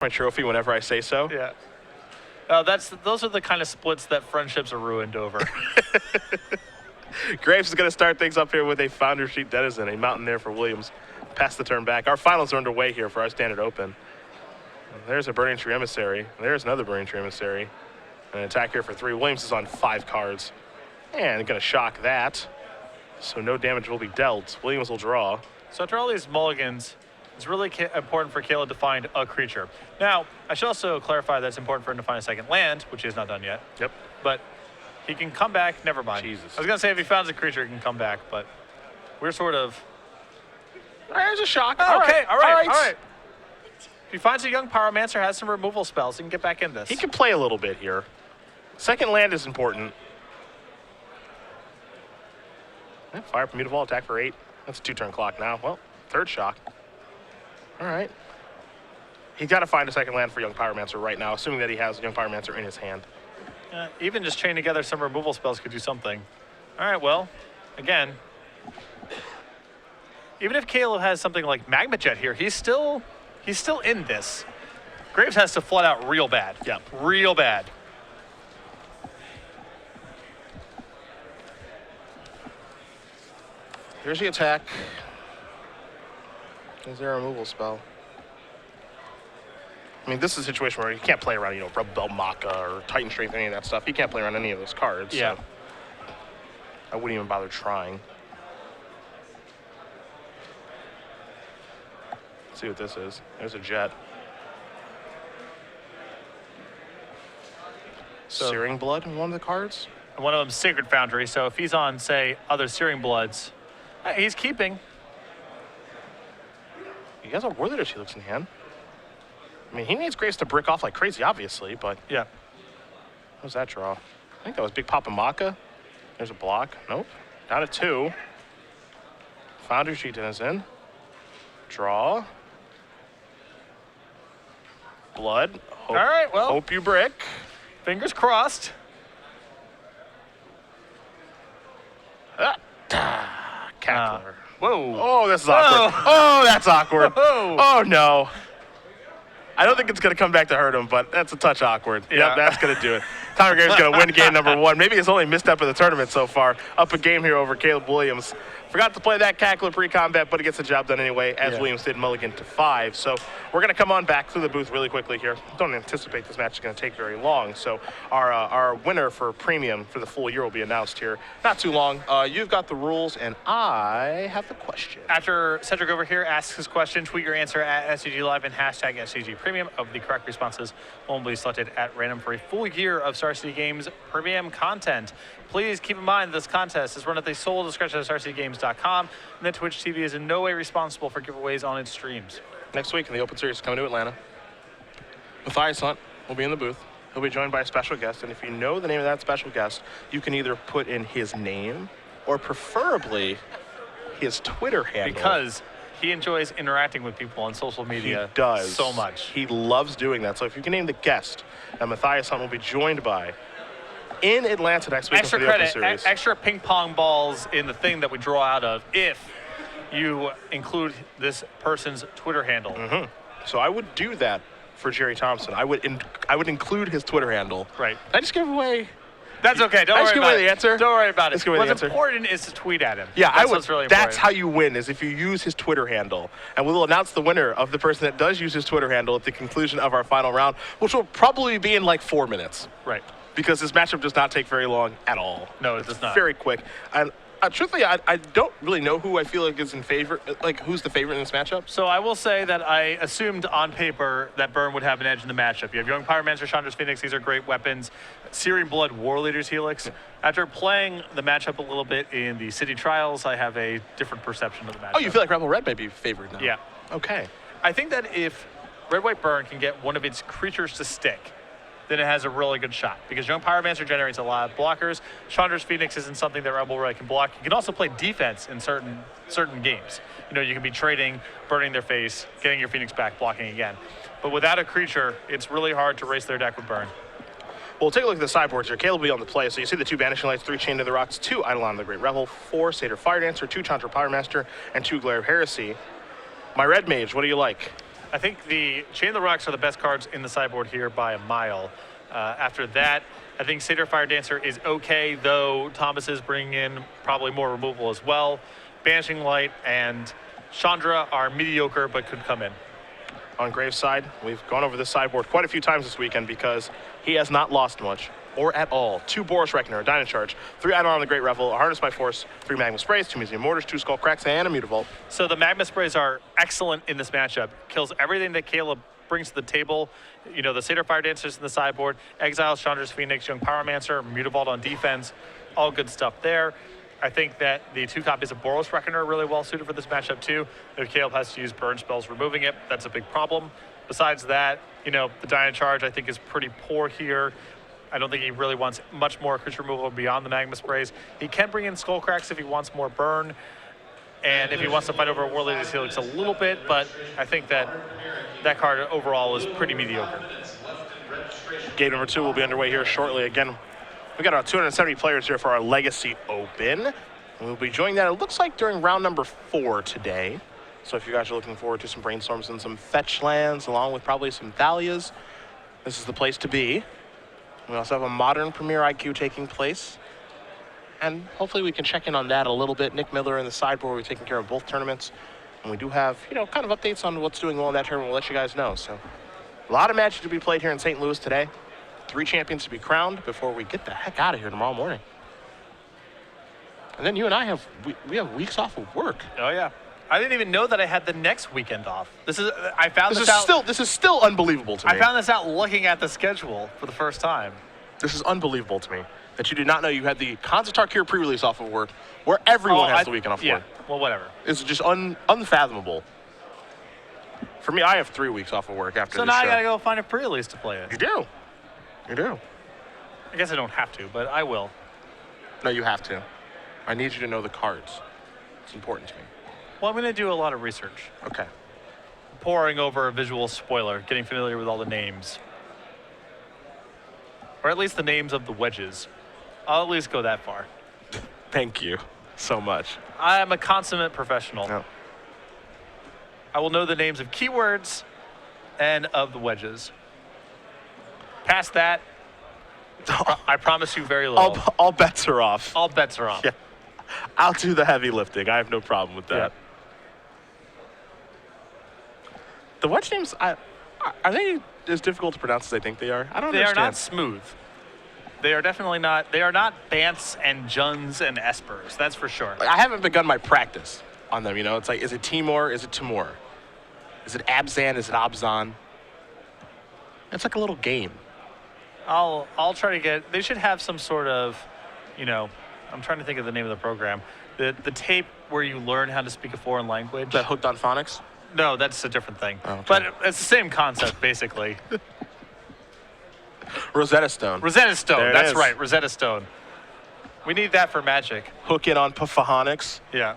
my trophy whenever I say so. Yeah. Those are the kind of splits that friendships are ruined over. Graves is going to start things up here with a Founder Sheet Denizen, a mountain there for Williams. Pass the turn back. Our finals are underway here for our Standard Open. And there's a Burning Tree Emissary. There's another Burning Tree Emissary. An attack here for 3. Williams is on 5 cards. And going to shock that. So no damage will be dealt. Williams will draw. So after all these mulligans, it's really important for Caleb to find a creature. Now, I should also clarify that it's important for him to find a second land, which he has not done yet. Yep. But he can come back. Never mind. Jesus. I was going to say if he finds a creature, he can come back, but we're sort of... All right, there's a shock. Oh, okay, all right. If he finds a young Pyromancer, has some removal spells, he can get back in this. He can play a little bit here. Second land is important. Yeah, fire up Mutavault, attack for 8. That's a 2-turn clock now. Well, third shock. All right. He's got to find a second land for Young Pyromancer right now, assuming that he has Young Pyromancer in his hand. Even just chain together some removal spells could do something. All right, well, again, even if Caleb has something like Magma Jet here, he's still in this. Graves has to flood out real bad. Yeah. Real bad. Here's the attack. Is there a removal spell? I mean, this is a situation where he can't play around, Rebel Maka or Titan Strength, any of that stuff. He can't play around any of those cards. Yeah. So I wouldn't even bother trying. Let's see what this is. There's a jet. So, Searing Blood in one of the cards? And one of them's Sacred Foundry, so if he's on, say, other Searing Bloods, he's keeping. He has a War Leader's Helix in hand. I mean, he needs Graves to brick off like crazy, obviously, but... Yeah. What was that draw? I think that was Big Papa Maka. There's a block. Nope. Down to 2. Founder Sheet is in. Draw. Blood. Hope, All right, well. Hope you brick. Fingers crossed. Cackler. Whoa. Oh, this is awkward. Oh, that's awkward. Whoa. Oh, no. I don't think it's going to come back to hurt him, but that's a touch awkward. Yeah. Yep, that's going to do it. Tyler Graves is going to win game number 1. Maybe his only misstep of the tournament so far. Up a game here over Caleb Williams. Forgot to play that Cackler pre-combat, but he gets the job done anyway, as Williams did mulligan to 5. So we're going to come on back through the booth really quickly here. Don't anticipate this match is going to take very long. So our winner for premium for the full year will be announced here. Not too long. You've got the rules, and I have the question. After Cedric over here asks his question, tweet your answer at SCG Live and hashtag SCG Premium. Of the correct responses will be selected at random for a full year of Star City Games premium content. Please keep in mind this contest is run at the sole discretion of StarCityGames.com, and that Twitch TV is in no way responsible for giveaways on its streams. Next week in the Open Series coming to Atlanta, Matthias Hunt will be in the booth. He'll be joined by a special guest, and if you know the name of that special guest, you can either put in his name or preferably his Twitter handle. Because he enjoys interacting with people on social media. He does. So much. He loves doing that. So if you can name the guest that Matthias Hunt will be joined by in Atlanta next week for the Open Series. Extra ping pong balls in the thing that we draw out of if you include this person's Twitter handle. Mm-hmm. So I would do that for Jerry Thompson. I would include his Twitter handle. Right. Did I just give away? That's okay. Don't worry about it. The answer? Don't worry about it. Just give away the What's answer. important is to tweet at him. Yeah, that's what's really important. That's how you win, is if you use his Twitter handle. And we will announce the winner of the person that does use his Twitter handle at the conclusion of our final round, which will probably be in like 4 minutes. Right. Because this matchup does not take very long at all. No, it does not. Very quick. And truthfully, I don't really know who I feel like is in favor, like who's the favorite in this matchup. So I will say that I assumed on paper that Burn would have an edge in the matchup. You have Young Pyromancer, Chandra's Phoenix. These are great weapons. Searing Blood, War Leader's Helix. Yeah. After playing the matchup a little bit in the City Trials, I have a different perception of the matchup. Oh, you feel like Rebel Red may be favored now? Yeah. Okay. I think that if Red White Burn can get one of its creatures to stick, then it has a really good shot. Because Young Pyromancer generates a lot of blockers. Chandra's Phoenix isn't something that Rebel Red can block. You can also play defense in certain games. You can be trading, burning their face, getting your Phoenix back, blocking again. But without a creature, it's really hard to race their deck with Burn. Well, take a look at the sideboards here. Caleb will be on the play. So you see the 2 Banishing Lights, 3 Chain to the Rocks, 2 Eidolon the Great Revel, 4 Satyr Fire Dancer, 2 Chandra Power Master, and 2 Glare of Heresy. My red mage, what do you like? I think the Chain of the Rocks are the best cards in the sideboard here by a mile. After that, I think Satyr Fire Dancer is okay, though Thomas is bringing in probably more removal as well. Banishing Light and Chandra are mediocre, but could come in. On Graves' side, we've gone over this sideboard quite a few times this weekend because he has not lost much, or at all. 2 Boros Reckoner, a Dyna Charge, 3 Eidolon on the Great Revel, a Harness by Force, 3 Magma Sprays, 2 Museum Mortars, 2 Skull Cracks, and a Mutavault. So the Magma Sprays are excellent in this matchup. Kills everything that Caleb brings to the table. You know, the Satyr Fire Dancers in the sideboard, Exiles, Chandra's Phoenix, Young Pyromancer, Mutavault on defense, all good stuff there. I think that the 2 copies of Boros Reckoner are really well suited for this matchup too. If Caleb has to use burn spells removing it, that's a big problem. Besides that, you know, the Dyna Charge I think is pretty poor here. I don't think he really wants much more creature removal beyond the Magma Sprays. He can bring in Skull Cracks if he wants more burn. And if he wants to fight over World Leader's Helix a little bit, but I think that that card overall is pretty mediocre. Game number 2 will be underway here shortly. Again, we got about 270 players here for our Legacy Open. And we'll be joining that, it looks like, during round number 4 today. So if you guys are looking forward to some brainstorms and some fetch lands, along with probably some Thalias, this is the place to be. We also have a Modern Premier IQ taking place. And hopefully we can check in on that a little bit. Nick Miller in the sideboard, we're taking care of both tournaments. And we do have, you know, kind of updates on what's doing well in that tournament. We'll let you guys know. So a lot of matches to be played here in St. Louis today. 3 champions to be crowned before we get the heck out of here tomorrow morning. And then you and I have, we have weeks off of work. Oh, yeah. I didn't even know that I had the next weekend off. This is still unbelievable to me. I found this out looking at the schedule for the first time. This is unbelievable to me that you did not know you had the Konstantar Cure pre-release off of work where everyone has the weekend off work. Well, whatever. It's just unfathomable. For me, I have 3 weeks off of work after So this now show. I gotta go find a pre-release to play it. You do. You do. I guess I don't have to, but I will. No, you have to. I need you to know the cards. It's important to me. Well, I'm gonna do a lot of research. Okay. Poring over a visual spoiler, getting familiar with all the names. Or at least the names of the wedges. I'll at least go that far. Thank you so much. I am a consummate professional. No. I will know the names of keywords and of the wedges. Past that, I promise you very little. All bets are off. All bets are off. Yeah. I'll do the heavy lifting. I have no problem with that. Yeah. The wedge names, are they as difficult to pronounce as I think they are? I don't They understand. are not smooth. They are definitely not. They are not Bants and Juns and Espers. That's for sure. Like, I haven't begun my practice on them, you know? It's like, is it Timor? Is it Timor? Is it Abzan? Is it Abzan? It's like a little game. I'll try to get. They should have some sort of, you know, I'm trying to think of the name of the program. The tape where you learn how to speak a foreign language. That hooked on phonics? No, that's a different thing. Oh, okay. But it's the same concept, basically. Rosetta Stone. Rosetta Stone. There it That's is. right, Rosetta Stone. We need that for Magic. Hook in on phonics. Yeah,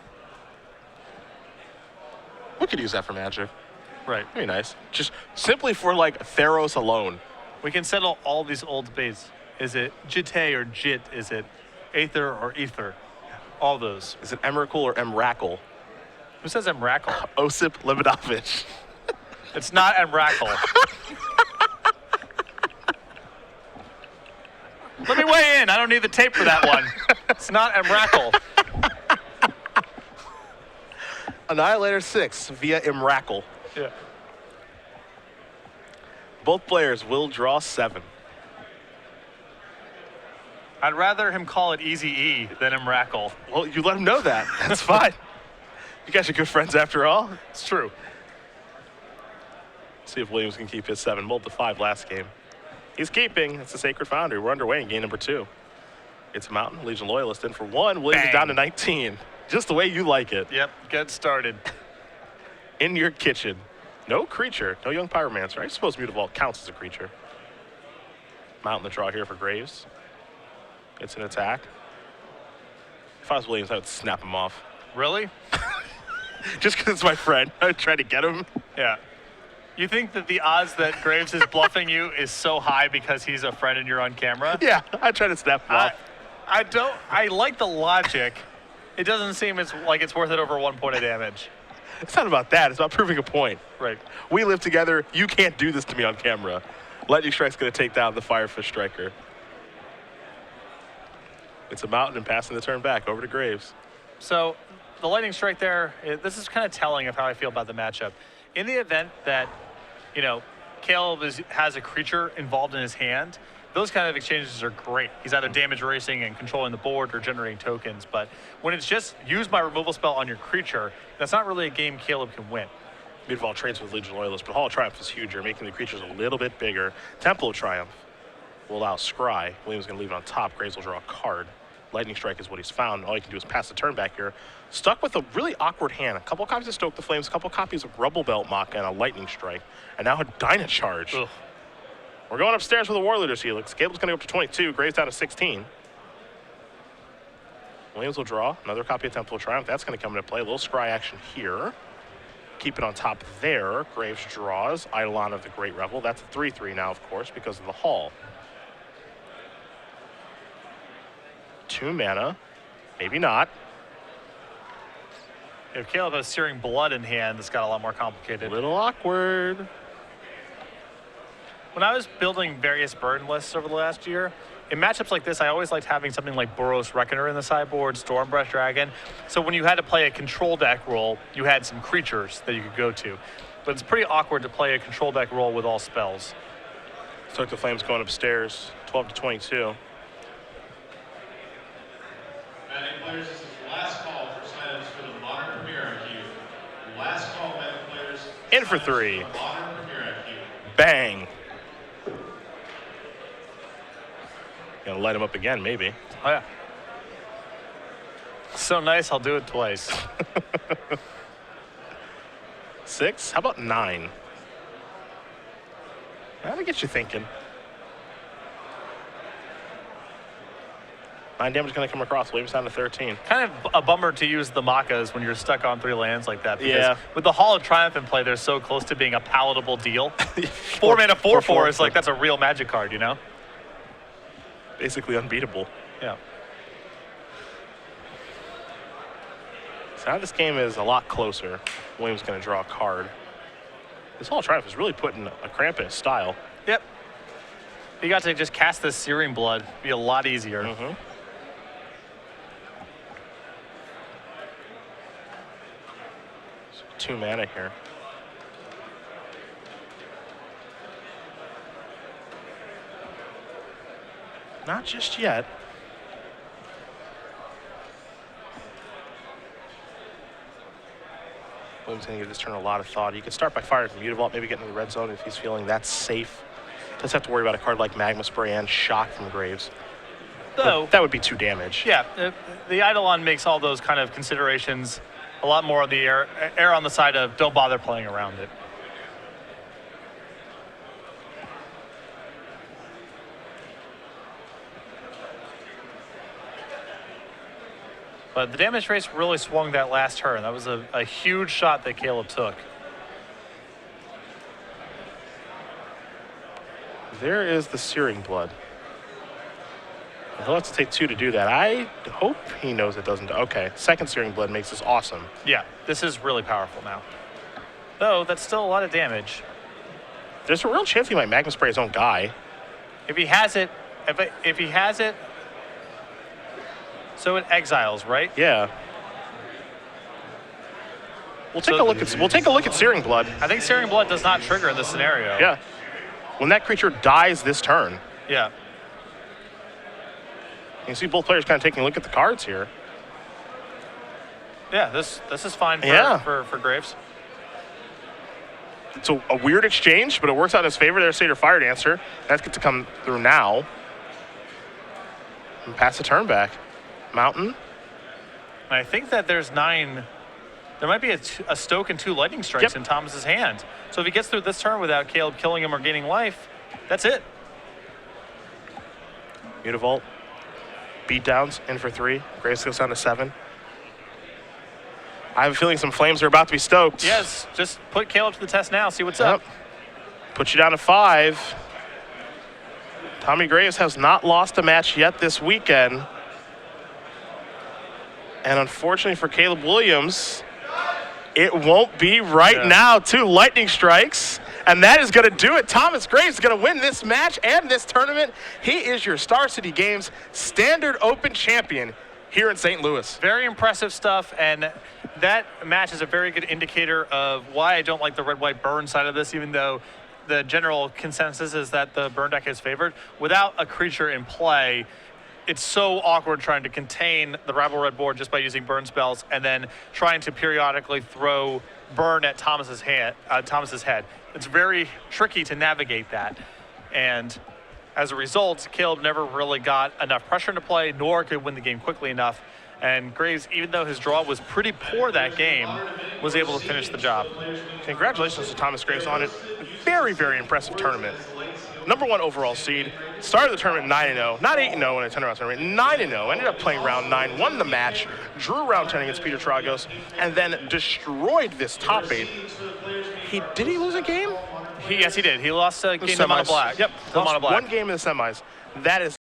We could use that for Magic. right. That'd be nice. Just simply for, like, Theros alone. We can settle all these old debates. Is it Jite or Jit? Is it Aether or Ether? All those. Is it Emrakul or Emrakul? Who says Emrakul? Osip Lebedovich. It's not Emrakul. Let me weigh in. I don't need the tape for that one. It's not Emrakul. Annihilator 6 via Emrakul. Yeah. Both players will draw 7. I'd rather him call it Easy E than Emrakul. Well, you let him know that. That's fine. You guys are good friends after all. It's true. See if Williams can keep his 7. Rolled the 5 last game. He's keeping. It's the Sacred Foundry. We're underway in game number 2. It's a Mountain Legion Loyalist in for 1. Williams is Bang. down to 19. Just the way you like it. Yep, get started. In your kitchen. No creature. No Young Pyromancer. I suppose Mutavault counts as a creature. Mountain the draw here for Graves. It's an attack. If I was Williams, I would snap him off. Really? Just because it's my friend. I would try to get him. Yeah. You think that the odds that Graves is bluffing you is so high because he's a friend and you're on camera? Yeah, I'd try to snap him off. I like the logic. It doesn't seem like it's worth it over 1 point of damage. It's not about that. It's about proving a point. Right. We live together. You can't do this to me on camera. Lightning Strike's going to take down the Firefish Striker. It's a mountain and passing the turn back over to Graves. So the Lightning Strike there, this is kind of telling of how I feel about the matchup. In the event that, you know, Caleb has a creature involved in his hand, those kind of exchanges are great. He's either damage racing and controlling the board or generating tokens. But when it's just use my removal spell on your creature, that's not really a game Caleb can win. Midval trades with Legion Loyalist, but Hall of Triumph is huger, making the creatures a little bit bigger. Temple of Triumph will allow Scry. Williams going to leave it on top. Graves will draw a card. Lightning Strike is what he's found. All you can do is pass the turn back here. Stuck with a really awkward hand. A couple copies of Stoke the Flames, a couple copies of Rubble Belt Maka, and a Lightning Strike. And now a Dyna Charge. Ugh. We're We're going upstairs with a Warleader's Helix. Caleb's going to go up to 22. Graves down to 16. Williams will draw another copy of Temple of Triumph. That's going to come into play. A little scry action here. Keep it on top there. Graves draws Eidolon of the Great Revel. That's a 3-3 now, of course, because of the Hall. 2 mana. Maybe not. If Caleb has Searing Blood in hand, it's got a lot more complicated. A little awkward. When I was building various burn lists over the last year, in matchups like this, I always liked having something like Boros Reckoner in the sideboard, Stormbrush Dragon. So when you had to play a control deck role, you had some creatures that you could go to. But it's pretty awkward to play a control deck role with all spells. Stoke the Flames going upstairs, 12 to 22. Betting players, this is the last call for signups for the Modern Premier IQ. Last call, betting players. In for 3. Modern Premier IQ. Bang. Gonna light him up again, maybe. Oh, yeah. So nice, I'll do it twice. 6? How about 9? That'll get you thinking. 9 damage going to come across. Williams down to 13. Kind of a bummer to use the Makas when you're stuck on 3 lands like that. Because Yeah. with the Hall of Triumph in play, they're so close to being a palatable deal. 4 mana 4/4 is like, that's a real Magic card, you know? Basically unbeatable. Yeah. So now this game is a lot closer. Williams going to draw a card. This Hall of Triumph is really putting a cramp in his style. Yep. You got to just cast this Searing Blood. Be a lot easier. Mm-hmm. So 2 mana here. Not just yet. Williams going to give this turn a lot of thought. He could start by firing from Mutavault, maybe get into the red zone if he's feeling that's safe. Doesn't have to worry about a card like Magma Spray and Shock from Graves. Though, But that would be 2 damage. yeah, the Eidolon makes all those kind of considerations a lot more on the air on the side of don't bother playing around it. But the damage race really swung that last turn. That was a huge shot that Caleb took. There is the Searing Blood. He'll have to take 2 to do that. I hope he knows it doesn't. Okay, second Searing Blood makes this awesome. Yeah, this is really powerful now. Though, that's still a lot of damage. There's a real chance he might Magma Spray his own guy. If he has it, if he has it, so it exiles, right? Yeah. We'll take a look at Searing Blood. I think Searing Blood does not trigger in this scenario. Yeah. When that creature dies this turn, Yeah. you can see both players kind of taking a look at the cards here. Yeah, this is fine for, Yeah. for Graves. It's a weird exchange, but it works out in his favor. There's Satyr Fire Dancer. That's get to come through now. And pass the turn back. Mountain. And I think that there's 9. There might be a Stoke and 2 Lightning Strikes Yep. in Thomas's hand. So if he gets through this turn without Caleb killing him or gaining life, that's it. Mutavault. Beatdowns in for 3. Graves goes down to 7. I have a feeling some flames are about to be stoked. Yes, just put Caleb to the test now. See what's up. Yep. Put you down to 5. Tommy Graves has not lost a match yet this weekend. And unfortunately for Caleb Williams, It won't be right now. 2 lightning strikes. And that is going to do it. Thomas Graves is going to win this match and this tournament. He is your Star City Games Standard Open champion here in St. Louis. Very impressive stuff, and that match is a very good indicator of why I don't like the red-white burn side of this, even though the general consensus is that the burn deck is favored. Without a creature in play, it's so awkward trying to contain the Rabble Red board just by using burn spells and then trying to periodically throw burn at Thomas's head. It's very tricky to navigate that, and as a result, Caleb never really got enough pressure into play, nor could win the game quickly enough. And Graves, even though his draw was pretty poor that game, was able to finish the job. Congratulations to Thomas Graves on it. Very, very impressive tournament. #1 overall seed. Started the tournament 9-0, not 8-0 in a 10-round tournament, 9-0. Ended up playing round 9, won the match, drew round 10 against Peter Tragos, and then destroyed this top 8. Did he lose a game? Yes, he did. He lost a game to Mono Black. Yep, to Mono Black. 1 game in the semis. That is